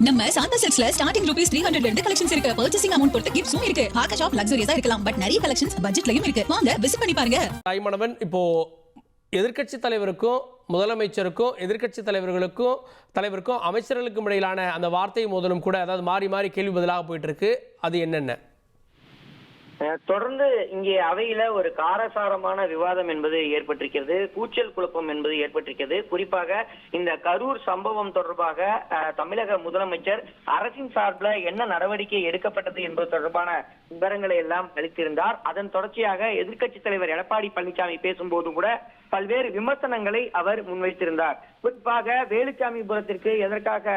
நம்ம Shantha சில்க்ஸ்ல starting rupees 300 ல இருந்து கலெக்ஷன்ஸ் இருக்கு. பர்ச்சேசிங் அமௌண்ட் பொறுத்து கிஃப்ட்ஸும் இருக்கு. ஆகா ஷாப் லக்ஸூரியஸா இருக்கலாம், பட் நிறைய கலெக்ஷன்ஸ் பட்ஜெட்லயும் இருக்கு. வாங்க விசிட் பண்ணி பாருங்க. தாய்மானவன், இப்போ எதிர்க்கட்சி தலைவருக்கும் முதலமைச்சருக்கும் எதிர்க்கட்சி தலைவருக்கும் அமைச்சர்களுக்கும் இடையிலான அந்த வார்த்தை மோதலும் கூட, அதாவது மாறி மாறி கேள்வி பதிலாக போயிட்டு இருக்கு. அது என்னென்ன? தொடர்ந்து இங்கே அவையில ஒரு காரசாரமான விவாதம் என்பது ஏற்பட்டிருக்கிறது. கூச்சல் குழப்பம் என்பது ஏற்பட்டிருக்கிறது. குறிப்பாக இந்த கரூர் சம்பவம் தொடர்பாக தமிழக முதலமைச்சர் அரசின் சார்பில் என்ன நடவடிக்கை எடுக்கப்பட்டது என்பது தொடர்பான விவரங்களை எல்லாம் அளித்திருந்தார். அதன் தொடர்ச்சியாக எதிர்க்கட்சி தலைவர் எடப்பாடி பழனிசாமி பேசும்போது கூட பல்வேறு விமர்சனங்களை அவர் முன்வைத்திருந்தார். குறிப்பாக வேலுச்சாமிபுரத்திற்கு எதற்காக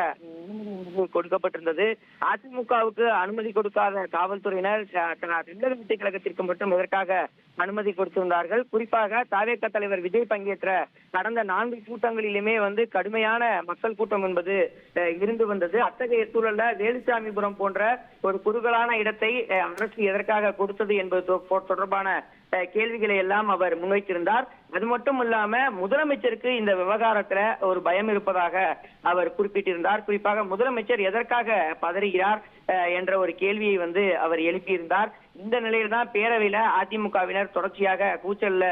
கொடுக்கப்பட்டிருந்தது, அதிமுகவுக்கு அனுமதி கொடுக்காத காவல்துறையினர் தமிழக கழகத்திற்கு மட்டும் எதற்காக அனுமதி கொடுத்திருந்தார்கள். குறிப்பாக தாவேக தலைவர் விஜய் பங்கேற்ற கடந்த 4 கூட்டங்களிலுமே கடுமையான மக்கள் கூட்டம் என்பது இருந்து வந்தது. அத்தகைய சூழல்ல வேலுச்சாமிபுரம் போன்ற ஒரு குறுகலான இடத்தை அரசு எதற்காக கொடுத்தது என்பது தொடர்பான கேள்விகளை எல்லாம் அவர் முன்வைத்திருந்தார். அது மட்டும் இல்லாம முதலமைச்சருக்கு இந்த விவகாரத்துல ஒரு பயம் இருப்பதாக அவர் குறிப்பிட்டிருந்தார். குறிப்பாக முதலமைச்சர் எதற்காக பதறுகிறார் என்ற ஒரு கேள்வியை அவர் எழுப்பியிருந்தார். இந்த நிலையில்தான் பேரவையில அதிமுகவினர் தொடர்ச்சியாக கூச்சல்ல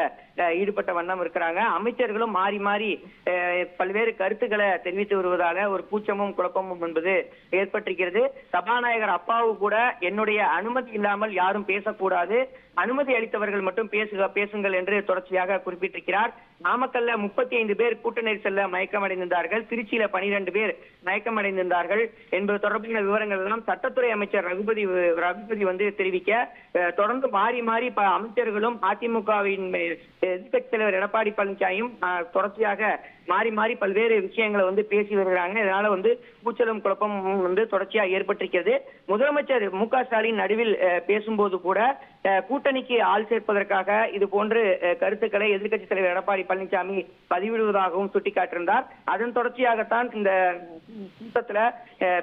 ஈடுபட்ட வண்ணம் இருக்கிறாங்க. அமைச்சர்களும் மாறி மாறி பல்வேறு கருத்துக்களை தெரிவித்து வருவதால ஒரு கூச்சமும் குழப்பமும் என்பது ஏற்பட்டிருக்கிறது. சபாநாயகர் அப்பாவு கூட என்னுடைய அனுமதி இல்லாமல் யாரும் பேசக்கூடாது, அனுமதி அளித்தவர்கள் மட்டும் பேசுங்கள் என்று தொடர்ச்சியாக குறிப்பிட்டிருக்கிறார். நாமக்கல்ல 35 பேர் கூட்ட நெரிசல்ல மயக்கமடைந்திருந்தார்கள், திருச்சியில 12 பேர் மயக்கமடைந்திருந்தார்கள் என்பது தொடர்பான விவரங்கள் எல்லாம் சட்டத்துறை அமைச்சர் ரகுபதி தெரிவிக்க, தொடர்ந்து மாறி மாறி அமைச்சர்களும் அதிமுகவின் எதிர்க்கட்சி தலைவர் எடப்பாடி பழனிசாமியும் தொடர்ச்சியாக மாறி மாறி பல்வேறு விஷயங்களை பேசி வருகிறாங்க. இதனால கூச்சலும் குழப்பமும் தொடர்ச்சியாக ஏற்பட்டிருக்கிறது. முதலமைச்சர் மு.க. ஸ்டாலின் நடுவில் பேசும்போது கூட கூட்டணிக்கு ஆள் சேர்ப்பதற்காக இது போன்று கருத்துக்களை எதிர்க்கட்சி தலைவர் எடப்பாடி பழனிசாமி பதிவிடுவதாகவும் சுட்டிக்காட்டியிருந்தார். அதன் தொடர்ச்சியாகத்தான் இந்த கூட்டத்துல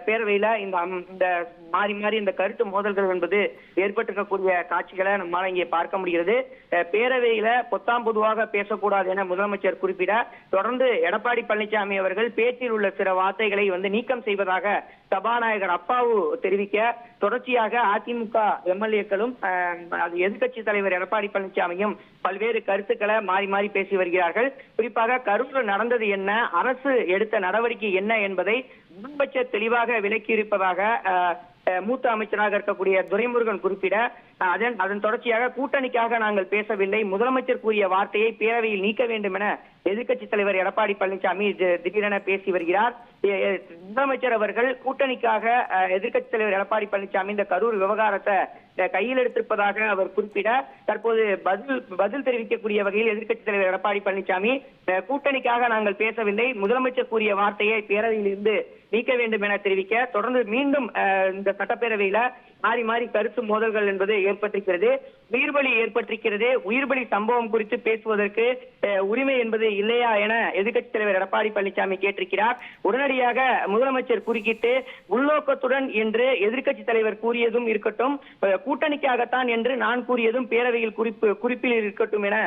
பேரவையில இந்த மாறி மாறி இந்த கருத்து மோதல்கள் என்பது ஏற்பட்டிருக்கக்கூடிய காட்சிகளை நம்மால இங்கே பார்க்க முடிகிறது. பேரவையில பொத்தாம் பொதுவாக பேசக்கூடாது என முதலமைச்சர் குறிப்பிட, தொடர்ந்து எடப்பாடி பழனிசாமி அவர்கள் பேச்சில் உள்ள சில வார்த்தைகளை நீக்கம் செய்வதாக சபாநாயகர் அப்பாவு தெரிவிக்க, தொடர்ச்சியாக அதிமுக எம்எல்ஏக்களும் எதிர்க்கட்சி தலைவர் எடப்பாடி பழனிசாமியும் பல்வேறு கருத்துக்களை மாறி மாறி பேசி வருகிறார்கள். குறிப்பாக கரூரில் நடந்தது என்ன, அரசு எடுத்த நடவடிக்கை என்ன என்பதை முதலமைச்சர் தெளிவாக விளக்கி இருப்பதாக மூத்த அமைச்சராக இருக்கக்கூடிய துரைமுருகன் குறிப்பிட, அதன் தொடர்ச்சியாக கூட்டணிக்காக நாங்கள் பேசவில்லை, முதலமைச்சர் கூறிய வார்த்தையை பேரவையில் நீக்க வேண்டும் என எதிர்க்கட்சி தலைவர் எடப்பாடி பழனிசாமி திடீரென பேசி வருகிறார். முதலமைச்சர் அவர்கள் கூட்டணிக்காக எதிர்க்கட்சி தலைவர் எடப்பாடி பழனிசாமி இந்த கரூர் விவகாரத்தை கையில் எடுத்திருப்பதாக அவர் குறிப்பிட, தற்போது பதில் தெரிவிக்கக்கூடிய வகையில் எதிர்க்கட்சி தலைவர் எடப்பாடி பழனிசாமி கூட்டணிக்காக நாங்கள் பேசவில்லை, முதலமைச்சர் கூறிய வார்த்தையை பேரவையில் இருந்து நீக்க வேண்டும் என தெரிவிக்க, தொடர்ந்து மீண்டும் இந்த சட்டப்பேரவையில மாறி மாறி கருத்து மோதல்கள் என்பது ஏற்பட்டிருக்கிறது. உயிர்பலி ஏற்பட்டிருக்கிறது. உயிர்பலி சம்பவம் குறித்து பேசுவதற்கு உரிமை என்பது இல்லையா என எதிர்க்கட்சி தலைவர் எடப்பாடி பழனிசாமி கேட்டிருக்கிறார். உடனடியாக முதலமைச்சர் குறுக்கிட்டு, உள்நோக்கத்துடன் என்று எதிர்க்கட்சி தலைவர் கூறியதும் இருக்கட்டும், கூட்டணிக்காகத்தான் என்று நான் கூறியதும் பேரவையில் குறிப்பில் இருக்கட்டும் என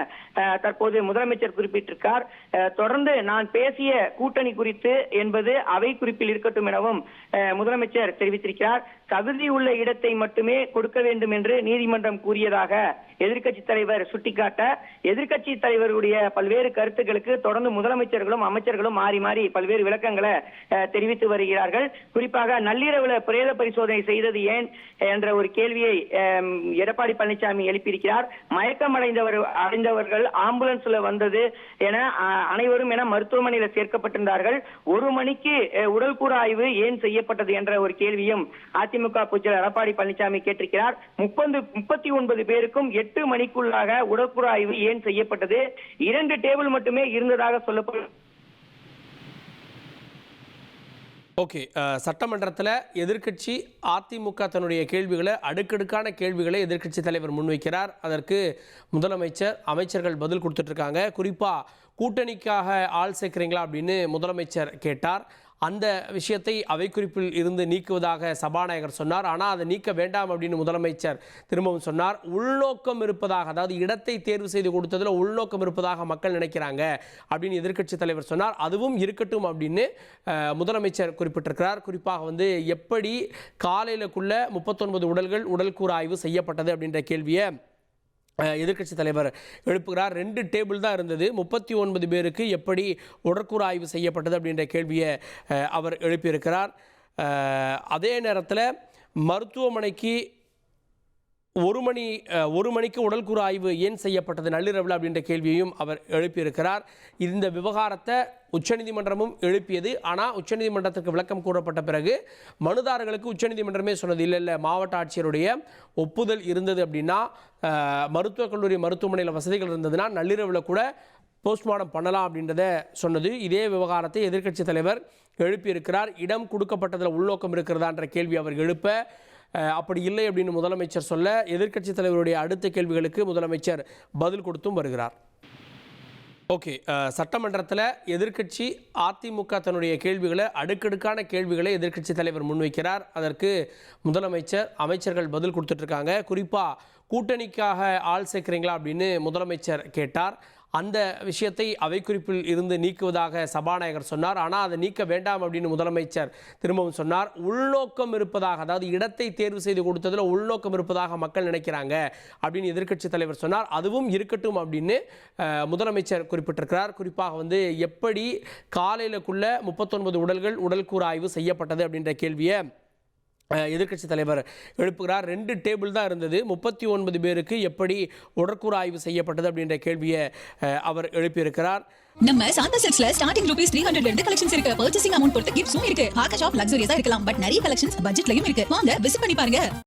தற்போது முதலமைச்சர் குறிப்பிட்டிருக்கார். தொடர்ந்து நான் பேசிய கூட்டணி குறித்து என்பது அவை குறிப்பில் இருக்கட்டும் எனவும் முதலமைச்சர் தெரிவித்திருக்கிறார். தகுதி உள்ள இடத்தை மட்டுமே கொடுக்க வேண்டும் என்று நீதிமன்றம் கூறியதாக எதிர்க்கட்சி தலைவர் சுட்டிக்காட்ட, எதிர்க்கட்சி தலைவருடைய பல்வேறு கருத்துக்களுக்கு தொடர்ந்து முதலமைச்சர்களும் அமைச்சர்களும் மாறி மாறி பல்வேறு விளக்கங்களை தெரிவித்து வருகிறார்கள். குறிப்பாக நள்ளிரவுல பிரேத பரிசோதனை செய்தது ஏன் என்ற ஒரு கேள்வியை எடப்பாடி பழனிசாமி எழுப்பியிருக்கிறார். மயக்கம் அடைந்தவர்கள் ஆம்புலன்ஸ்ல வந்தது என அனைவரும் என மருத்துவமனையில் சேர்க்கப்பட்டிருந்தார்கள். 1 மணிக்கு உடல் கூறு ஆய்வு ஏன் செய்யப்பட்டது என்ற ஒரு கேள்வியும் அதிமுக பொதுச்செயலாளர் எடப்பாடி பழனிசாமி கேட்டிருக்கிறார். 39 பேருக்கும் 8 மணிக்குள்ளாக உடற்கூறு ஆய்வு ஏன் செய்யப்பட்டது? 2 டேபிள் மட்டுமே இருந்ததாக சொல்லப்படும். ஓகே, சட்டமன்றத்தில் எதிர்க்கட்சி அதிமுக தன்னுடைய கேள்விகளை, அடுக்கடுக்கான கேள்விகளை எதிர்க்கட்சி தலைவர் முன்வைக்கிறார். அதற்கு முதலமைச்சர், அமைச்சர்கள் பதில் கொடுத்துட்டு இருக்காங்க. குறிப்பாக கூட்டணிக்காக ஆள் சேர்க்கிறீங்களா அப்படின்னு முதலமைச்சர் கேட்டார். அந்த விஷயத்தை அவை குறிப்பில் இருந்து நீக்குவதாக சபாநாயகர் சொன்னார். ஆனால் அதை நீக்க வேண்டாம் அப்படின்னு முதலமைச்சர் திரும்பவும் சொன்னார். உள்நோக்கம் இருப்பதாக, அதாவது இடத்தை தேர்வு செய்து கொடுத்ததில் உள்நோக்கம் இருப்பதாக மக்கள் நினைக்கிறாங்க அப்படின்னு எதிர்க்கட்சி தலைவர் சொன்னார். அதுவும் இருக்கட்டும் அப்படின்னு முதலமைச்சர் குறிப்பிட்டிருக்கிறார். குறிப்பாக எப்படி காலையிலக்குள்ள 39 உடல்கள் உடல்கூறு ஆய்வு செய்யப்பட்டது அப்படின்ற கேள்வியை எதிர்க்கட்சி தலைவர் எழுப்புகிறார். 2 டேபிள் தான் இருந்தது, 39 பேருக்கு எப்படி உடற்கூறு ஆய்வு செய்யப்பட்டது அப்படின்ற கேள்வியை அவர் எழுப்பியிருக்கிறார். அதே நேரத்தில் மருத்துவமனைக்கு ஒரு மணிக்கு உடல்கூறு ஆய்வு ஏன் செய்யப்பட்டது நள்ளிரவில் அப்படின்ற கேள்வியையும் அவர் எழுப்பியிருக்கிறார். இந்த விவகாரத்தை உச்சநீதிமன்றமும் எழுப்பியது. ஆனால் உச்சநீதிமன்றத்திற்கு விளக்கம் கூறப்பட்ட பிறகு மனுதாரர்களுக்கு உச்சநீதிமன்றமே சொன்னது இல்லை, மாவட்ட ஆட்சியருடைய ஒப்புதல் இருந்தது அப்படின்னா, மருத்துவக் கல்லூரி மருத்துவமனையில் வசதிகள் இருந்ததுன்னா நள்ளிரவில் கூட போஸ்ட்மார்ட்டம் பண்ணலாம் அப்படின்றத சொன்னது. இதே விவகாரத்தை எதிர்க்கட்சி தலைவர் எழுப்பியிருக்கிறார். இடம் கொடுக்கப்பட்டதில் உள்நோக்கம் இருக்கிறதான்ற கேள்வி அவர் எழுப்ப, அப்படி இல்லை அப்படின்னு முதலமைச்சர் சொல்ல, எதிர்க்கட்சி தலைவருடைய அடுத்த கேள்விகளுக்கு முதலமைச்சர் பதில் கொடுத்தும் வருகிறார். ஓகே, சட்டமன்றத்தில் எதிர்க்கட்சி அதிமுக தன்னுடைய கேள்விகளை, அடுக்கடுக்கான கேள்விகளை எதிர்க்கட்சி தலைவர் முன்வைக்கிறார். அதற்கு முதலமைச்சர், அமைச்சர்கள் பதில் கொடுத்துட்ருக்காங்க. குறிப்பாக கூட்டணிக்காக ஆள் சேர்க்குறீங்களா அப்படின்னு முதலமைச்சர் கேட்டார். அந்த விஷயத்தை அவை குறிப்பில் இருந்து நீக்குவதாக சபாநாயகர் சொன்னார். ஆனால் அதை நீக்க வேண்டாம் அப்படின்னு முதலமைச்சர் திரும்பவும் சொன்னார். உள்நோக்கம் இருப்பதாக, அதாவது இடத்தை தேர்வு செய்து கொடுத்ததில் உள்நோக்கம் இருப்பதாக மக்கள் நினைக்கிறாங்க அப்படின்னு எதிர்க்கட்சி தலைவர் சொன்னார். அதுவும் இருக்கட்டும் அப்படின்னு முதலமைச்சர் குறிப்பிட்டிருக்கிறார். குறிப்பாக எப்படி காலையிலக்குள்ள 39 உடல்கள் உடல்கூறு ஆய்வு செய்யப்பட்டது அப்படின்ற கேள்வியை எதிர்க்கட்சி தலைவர் எழுப்புகிறார். 2 டேபிள் தான் இருந்தது, 39 பேருக்கு எப்படி உடற்கூறு ஆய்வு செய்யப்பட்டது அப்படின்ற கேள்வியை அவர் எழுப்பியிருக்கிறார். நம்ம சாந்தா சில்க்ஸ்ல ஸ்டார்டிங் ₹300 இருந்து கலெக்ஷன்ஸ் இருக்கு. பர்ச்சேசிங் அமௌண்ட் பொறுத்து கிஃப்ட்ஸும் இருக்கு. ஆகா ஷாப் லக்ஸூரியஸா இருக்கலாம், பட் நிறைய கலெக்ஷன்ஸ் பட்ஜெட்லயும் இருக்கு. வாங்க விசிட் பண்ணி பாருங்க.